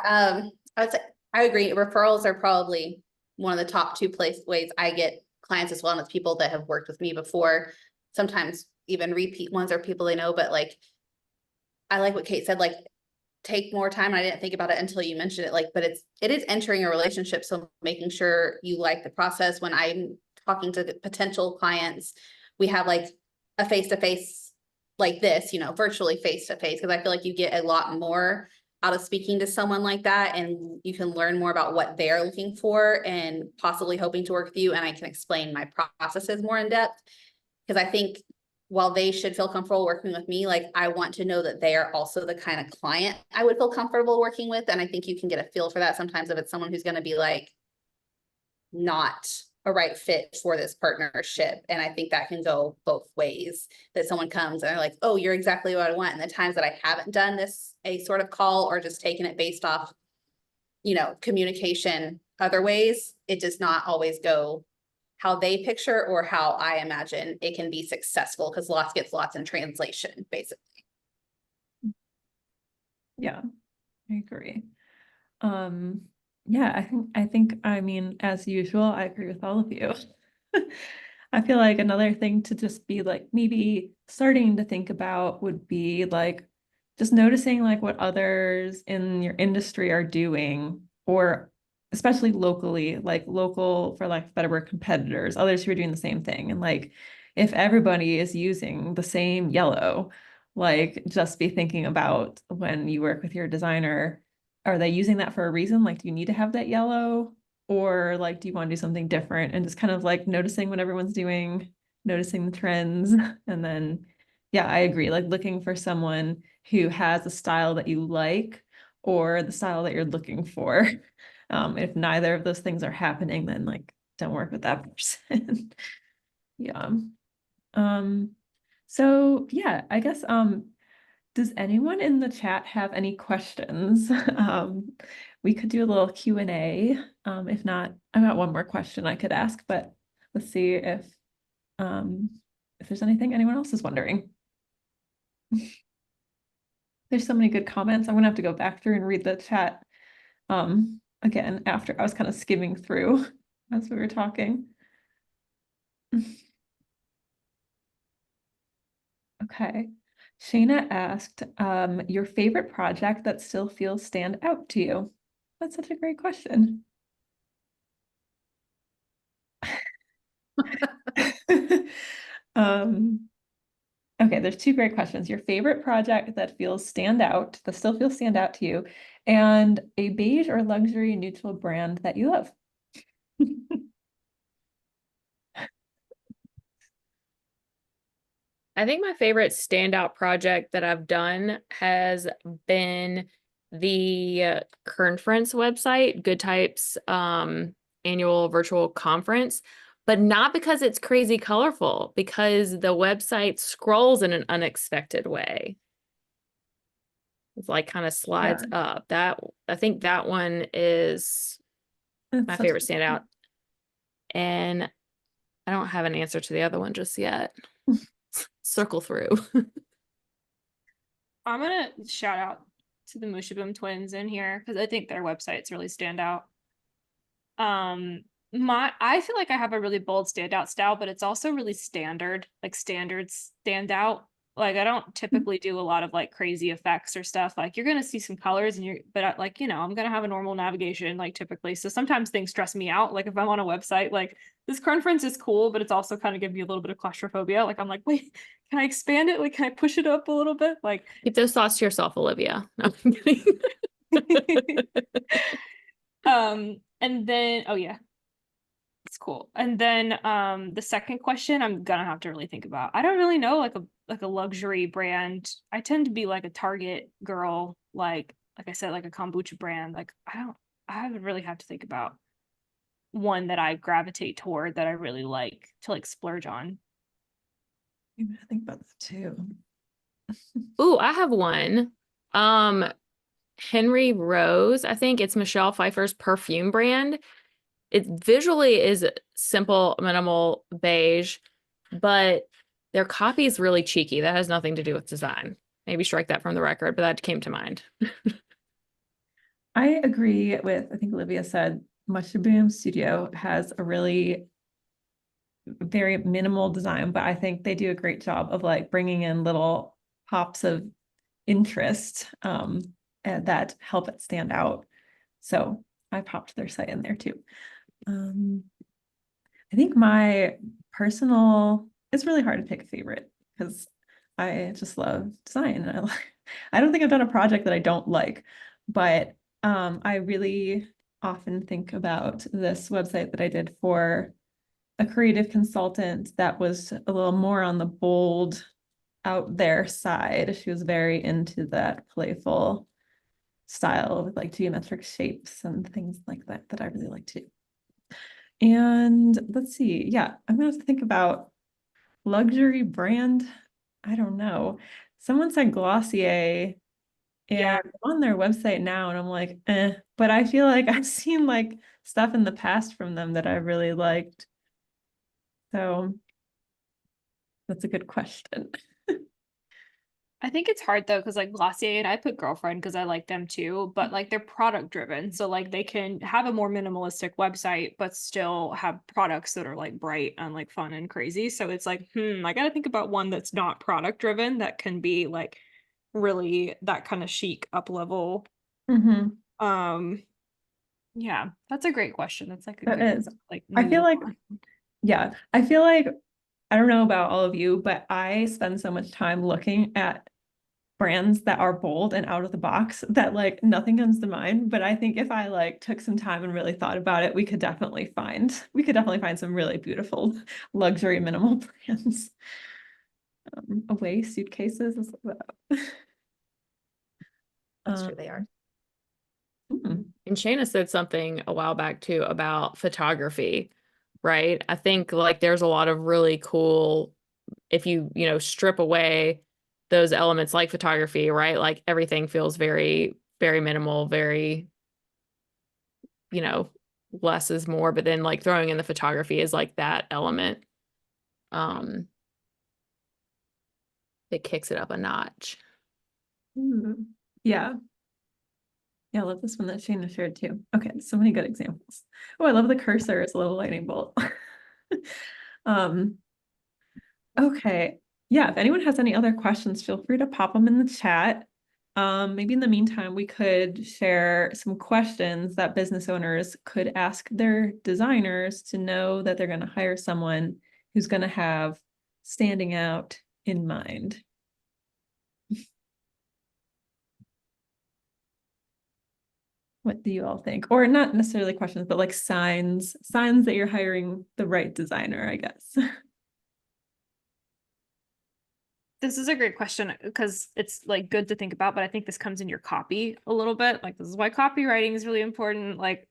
I would say I agree. Referrals are probably one of the top two ways I get clients as well, and it's people that have worked with me before. Sometimes even repeat ones are people they know, but like I like what Kate said, like take more time. I didn't think about it until you mentioned it, like, but it is entering a relationship. So making sure you like the process. When I'm talking to potential clients, we have like a face-to-face like this, you know, virtually face-to-face, because I feel like you get a lot more out of speaking to someone like that, and you can learn more about what they're looking for and possibly hoping to work with you. And I can explain my processes more in depth, because I think while they should feel comfortable working with me, like I want to know that they are also the kind of client I would feel comfortable working with. And I think you can get a feel for that sometimes if it's someone who's going to be like not a right fit for this partnership. And I think that can go both ways, that someone comes and they're like, oh, you're exactly what I want. And the times that I haven't done this, a sort of call, or just taken it based off, you know, communication other ways, it does not always go how they picture or how I imagine it can be successful, because lots gets lots in translation, basically. Yeah, I agree. Yeah, I think, I mean, as usual, I agree with all of you. I feel like another thing to just be like maybe starting to think about would be like just noticing like what others in your industry are doing, or especially locally, like local, for lack of a better word, competitors, others who are doing the same thing. And like, if everybody is using the same yellow, like just be thinking about when you work with your designer, are they using that for a reason? Like, do you need to have that yellow? Or like, do you want to do something different? And just kind of like noticing what everyone's doing, noticing the trends. And then, yeah, I agree. Like looking for someone who has a style that you like or the style that you're looking for. If neither of those things are happening, then like don't work with that person. Yeah. So yeah, I guess does anyone in the chat have any questions? We could do a little Q&A. If not, I've got one more question I could ask, but let's see if there's anything anyone else is wondering. There's so many good comments. I'm gonna have to go back through and read the chat again after I was kind of skimming through as we were talking. Okay. Shayna asked, your favorite project that still feels stand out to you? That's such a great question. Okay, there's two great questions. Your favorite project that still feels stand out to you, and a beige or luxury neutral brand that you love. I think my favorite standout project that I've done has been the Conference website, Good Types annual virtual conference, but not because it's crazy colorful, because the website scrolls in an unexpected way. It's like kind of slides up. I think that one is my favorite standout. And I don't have an answer to the other one just yet. Circle through. I'm gonna shout out to the Mushaboom twins in here because I think their websites really stand out. I feel like I have a really bold standout style, but it's also really standard, like standards stand out. Like I don't typically do a lot of like crazy effects or stuff. Like you're gonna see some colors but like, I'm gonna have a normal navigation like typically. So sometimes things stress me out. Like if I'm on a website, like this conference is cool, but it's also kind of giving me a little bit of claustrophobia. Like I'm like, wait, can I expand it? Like, can I push it up a little bit? Like keep those thoughts to yourself, Olivia. No, I'm kidding. And then, oh yeah, it's cool. And then the second question I'm gonna have to really think about. I don't really know like a luxury brand. I tend to be like a Target girl, like I said, like a kombucha brand. Like I would really have to think about one that I gravitate toward that I really like to like splurge on. I think about that too. Ooh, I have one. Henry Rose, I think it's Michelle Pfeiffer's perfume brand. It visually is simple, minimal, beige, but their copy is really cheeky. That has nothing to do with design. Maybe strike that from the record, but that came to mind. I agree with, I think Olivia said, Mushaboom Studio has a really very minimal design, but I think they do a great job of like bringing in little pops of interest that help it stand out. So I popped their site in there too. I think my personal, it's really hard to pick a favorite because I just love design. I don't think I've done a project that I don't like, but I really often think about this website that I did for a creative consultant that was a little more on the bold, out there side. She was very into that playful style with like geometric shapes and things like that that I really like too. And let's see, yeah, I'm gonna have to think about luxury brand. I don't know. Someone said Glossier, Yeah. and I'm on their website now, and I'm like, but I feel like I've seen like stuff in the past from them that I really liked. So that's a good question. I think it's hard though, because like Glossier and I put girlfriend because I like them too, but like they're product driven. So like they can have a more minimalistic website, but still have products that are like bright and like fun and crazy. So it's like, I gotta think about one that's not product driven that can be like really that kind of chic up level. Mhm. Yeah, that's a great question. That's like a That good is. like I feel move like, on. yeah, I feel like, I don't know about all of you, but I spend so much time looking at brands that are bold and out of the box that like nothing comes to mind. But I think if I like took some time and really thought about it, we could definitely find some really beautiful luxury minimal brands. Away suitcases is That's true, they are. hmm. And Shayna said something a while back too about photography, right? I think like there's a lot of really cool, if you know, strip away those elements like photography, right? Like everything feels very, very minimal, very, you know, less is more, but then like throwing in the photography is like that element. Um, it kicks it up a notch. Yeah. Yeah, I love this one that Shayna shared too. Okay, so many good examples. Oh, I love the cursor as a little lightning bolt. Um, okay. Yeah, if anyone has any other questions, feel free to pop them in the chat. Maybe in the meantime, we could share some questions that business owners could ask their designers to know that they're going to hire someone who's going to have standing out in mind. What do you all think? Or not necessarily questions, but like signs that you're hiring the right designer, I guess. This is a great question because it's like good to think about, but I think this comes in your copy a little bit. Like this is why copywriting is really important. Like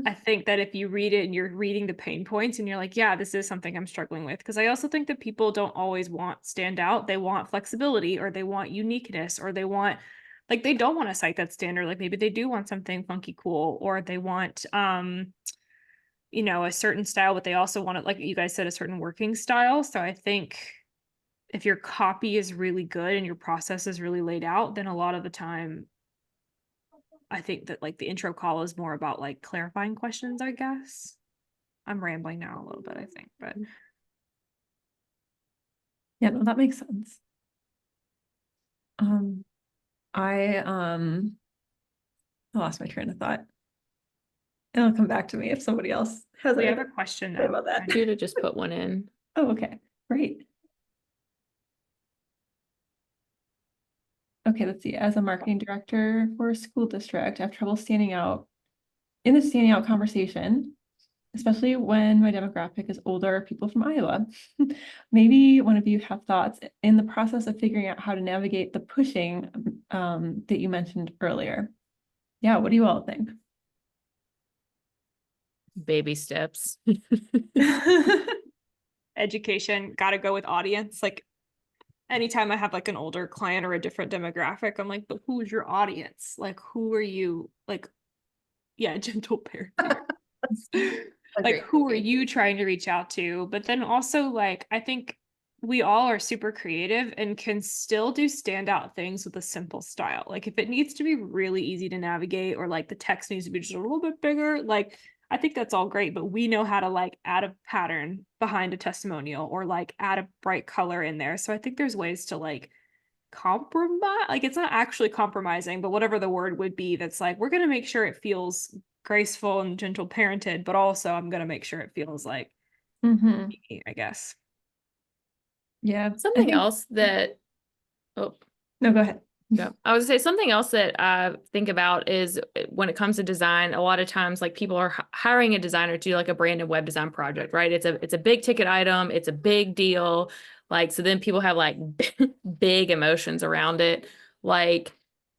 I think that if you read it and you're reading the pain points and you're like, yeah, this is something I'm struggling with. Because I also think that people don't always want stand out. They want flexibility or they want uniqueness or they want like they don't want a site that's standard. Like maybe they do want something funky cool or they want you know, a certain style, but they also want it, like you guys said, a certain working style. So I think if your copy is really good and your process is really laid out, then a lot of the time, I think that like the intro call is more about like clarifying questions, I guess. I'm rambling now a little bit, I think, but Yeah, no, that makes sense. Um, I lost my train of thought. It'll come back to me if somebody else has we have anything a question to say now. about that. Judah just put one in. Oh, okay, great. Okay, let's see. As a marketing director for a school district, I have trouble standing out in the standing out conversation, especially when my demographic is older people from Iowa. Maybe one of you have thoughts in the process of figuring out how to navigate the pushing that you mentioned earlier. Yeah, what do you all think? Baby steps. Education, gotta go with audience. Like anytime I have like an older client or a different demographic, I'm like, but who's your audience? Like, who are you? Like, yeah, gentle parenting. Like who are you trying to reach out to? But then also like I think we all are super creative and can still do standout things with a simple style. Like if it needs to be really easy to navigate or like the text needs to be just a little bit bigger, like I think that's all great, but we know how to like add a pattern behind a testimonial or like add a bright color in there. So I think there's ways to like compromise, like it's not actually compromising, but whatever the word would be, that's like we're going to make sure it feels graceful and gentle parented, but also I'm going to make sure it feels like Mhm. me, I guess. Yeah, Something else that, oh, no, go ahead. yeah, I would say something else that I think about is when it comes to design, a lot of times like people are hiring a designer to do like a brand and web design project, right? It's a big ticket item, it's a big deal. Like, so then people have like big emotions around it. Like,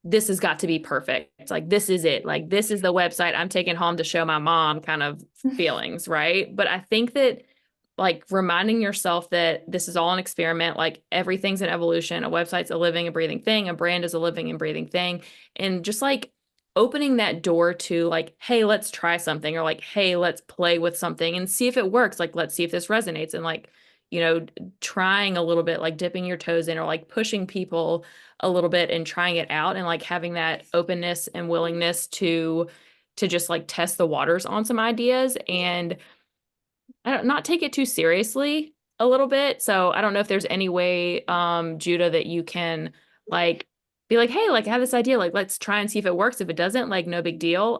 this has got to be perfect. It's like, this is it. Like, this is the website I'm taking home to show my mom kind of feelings, right? But I think that like reminding yourself that this is all an experiment, like everything's an evolution. A website's a living and breathing thing. A brand is a living and breathing thing. And just like opening that door to like, hey, let's try something, or like, hey, let's play with something and see if it works. Like, let's see if this resonates. And like, you know, trying a little bit, like dipping your toes in or like pushing people a little bit and trying it out and like having that openness and willingness to just like test the waters on some ideas and I don't not take it too seriously a little bit. So I don't know if there's any way, Judah, that you can like be like, hey, like I have this idea, like let's try and see if it works. If it doesn't, like no big deal.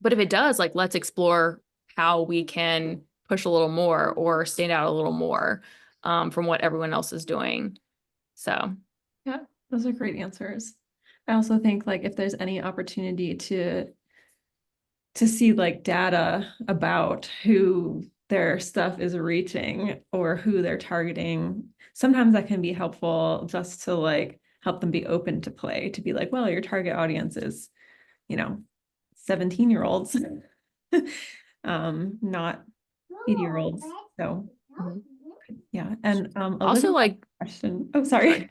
But if it does, like, let's explore how we can push a little more or stand out a little more from what everyone else is doing. So Yeah, those are great answers. I also think like if there's any opportunity to see like data about who their stuff is reaching or who they're targeting, sometimes that can be helpful just to like help them be open to play, to be like, well, your target audience is, 17-year-olds, not 80-year-olds. So yeah. And also, Olivia, like, question. Oh, sorry.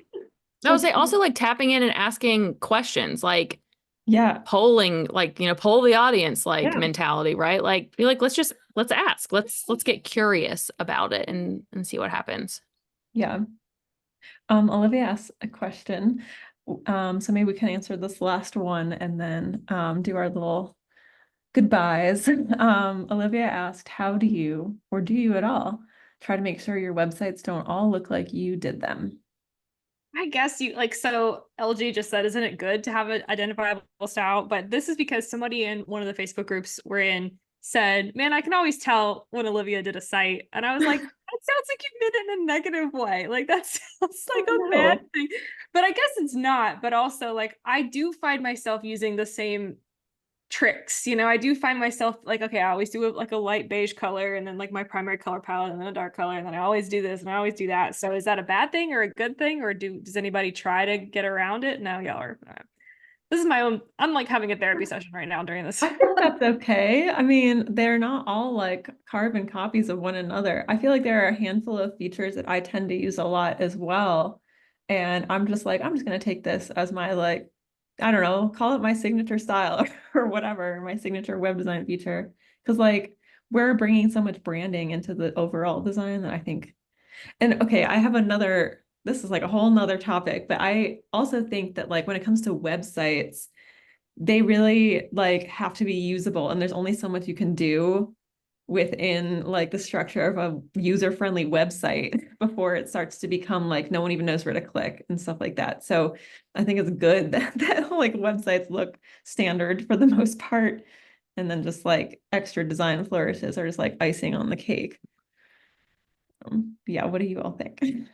I would say also like tapping in and asking questions, like Yeah. polling, like, poll the audience, like, Yeah. mentality, right? Like, be like, let's ask, let's get curious about it and see what happens. Yeah. Olivia asked a question. So maybe we can answer this last one and then do our little goodbyes. Olivia asked, how do you, or do you at all, try to make sure your websites don't all look like you did them? I guess you like, so LG just said, isn't it good to have an identifiable style? But this is because somebody in one of the Facebook groups we're in said, man, I can always tell when Olivia did a site. And I was like, that sounds like you did it in a negative way. Like that sounds like Oh, a bad no. thing. But I guess it's not. But also, like, I do find myself using the same tricks. I do find myself like, okay, I always do like a light beige color and then like my primary color palette and then a dark color. And then I always do this and I always do that. So is that a bad thing or a good thing? Or does anybody try to get around it? No, y'all are. This is my own, I'm like having a therapy session right now during this. I think that's okay. I mean, they're not all like carbon copies of one another. I feel like there are a handful of features that I tend to use a lot as well. And I'm just like, I'm just going to take this as my like, I don't know, call it my signature style or whatever, my signature web design feature. Because like we're bringing so much branding into the overall design that I think, and okay, I have another, this is like a whole nother topic, but I also think that like when it comes to websites, they really like have to be usable and there's only so much you can do within like the structure of a user-friendly website before it starts to become like no one even knows where to click and stuff like that. So I think it's good that like websites look standard for the most part, and then just like extra design flourishes are just like icing on the cake. Yeah, what do you all think? I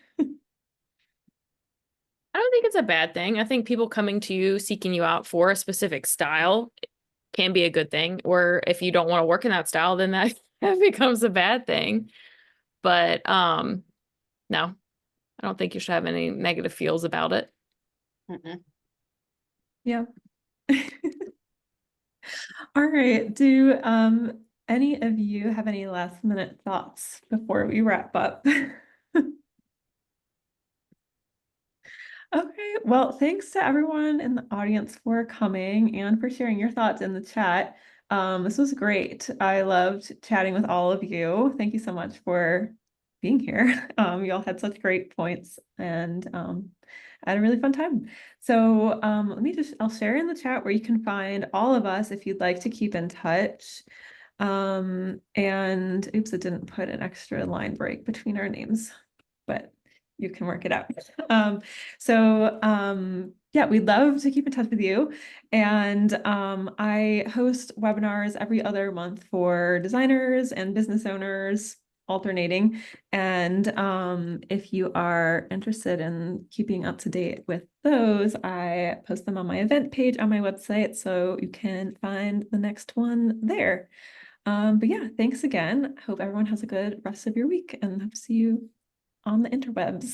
don't think it's a bad thing. I think people coming to you, seeking you out for a specific style can be a good thing. Or if you don't want to work in that style, then that becomes a bad thing. But no, I don't think you should have any negative feels about it. Yeah. All right. Do any of you have any last minute thoughts before we wrap up? Okay, well, thanks to everyone in the audience for coming and for sharing your thoughts in the chat. This was great. I loved chatting with all of you. Thank you so much for being here. You all had such great points and I had a really fun time. So I'll share in the chat where you can find all of us if you'd like to keep in touch. And oops, it didn't put an extra line break between our names, but you can work it out. Yeah, we'd love to keep in touch with you. And I host webinars every other month for designers and business owners, alternating. And if you are interested in keeping up to date with those, I post them on my event page on my website, so you can find the next one there. But yeah, thanks again. Hope everyone has a good rest of your week and hope to see you on the interwebs.